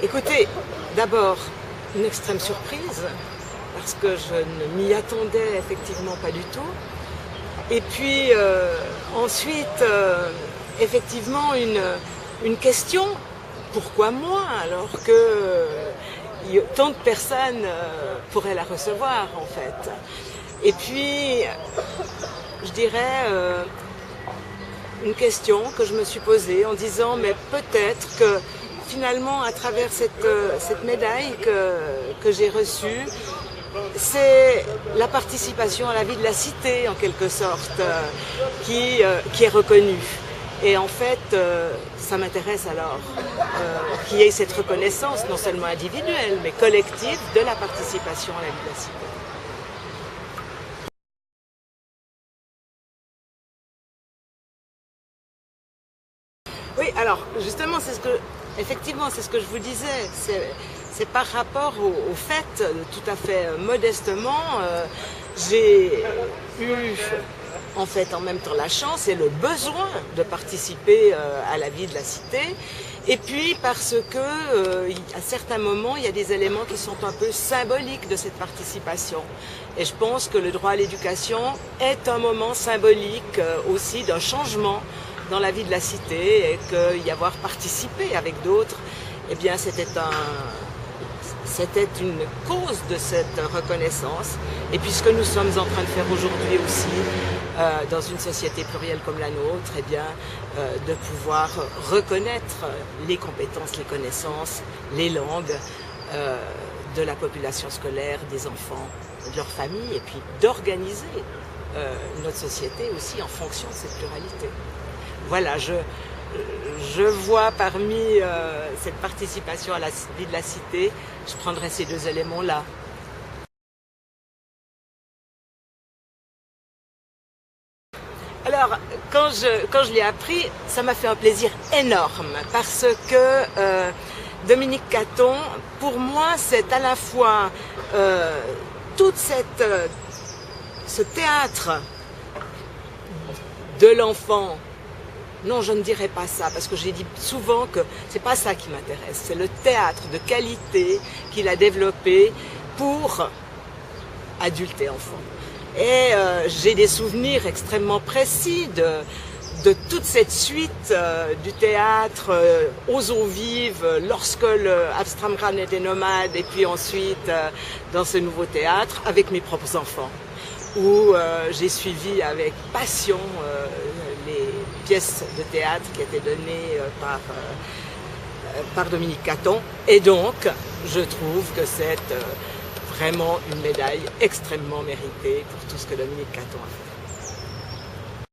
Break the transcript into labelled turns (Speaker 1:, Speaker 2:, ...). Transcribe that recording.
Speaker 1: Écoutez, d'abord, une extrême surprise, parce que je ne m'y attendais effectivement pas du tout. Et puis ensuite, effectivement, une question, pourquoi moi, alors que tant de personnes pourraient la recevoir en fait. Et puis, je dirais, une question que je me suis posée en disant, mais peut-être que finalement, à travers cette médaille que j'ai reçue, c'est la participation à la vie de la cité, en quelque sorte, qui est reconnue. Et en fait, ça m'intéresse alors qu'il y ait cette reconnaissance, non seulement individuelle, mais collective, de la participation à la vie de la cité. Oui, alors justement, effectivement, c'est ce que je vous disais. C'est par rapport au fait, tout à fait modestement, j'ai eu en fait en même temps la chance et le besoin de participer à la vie de la cité. Et puis parce que à certains moments, il y a des éléments qui sont un peu symboliques de cette participation. Et je pense que le droit à l'éducation est un moment symbolique aussi d'un changement dans la vie de la cité, et qu'y avoir participé avec d'autres, eh bien c'était une cause de cette reconnaissance. Et puis ce que nous sommes en train de faire aujourd'hui aussi, dans une société plurielle comme la nôtre, eh bien, de pouvoir reconnaître les compétences, les connaissances, les langues de la population scolaire, des enfants, de leur famille, et puis d'organiser notre société aussi en fonction de cette pluralité. Voilà, je vois parmi cette participation à la vie de la cité, je prendrai ces deux éléments-là. Alors, quand je l'ai appris, ça m'a fait un plaisir énorme, parce que Dominique Caton, pour moi, c'est à la fois tout ce théâtre de l'enfant. Non, je ne dirais pas ça, parce que j'ai dit souvent que c'est pas ça qui m'intéresse. C'est le théâtre de qualité qu'il a développé pour adultes et enfants. Et j'ai des souvenirs extrêmement précis de toute cette suite du théâtre aux eaux vives, lorsque le Amstramgram était nomade, et puis ensuite dans ce nouveau théâtre avec mes propres enfants, où j'ai suivi avec passion les pièces de théâtre qui étaient données par Dominique Caton. Et donc, je trouve que c'est vraiment une médaille extrêmement méritée pour tout ce que Dominique Caton a fait.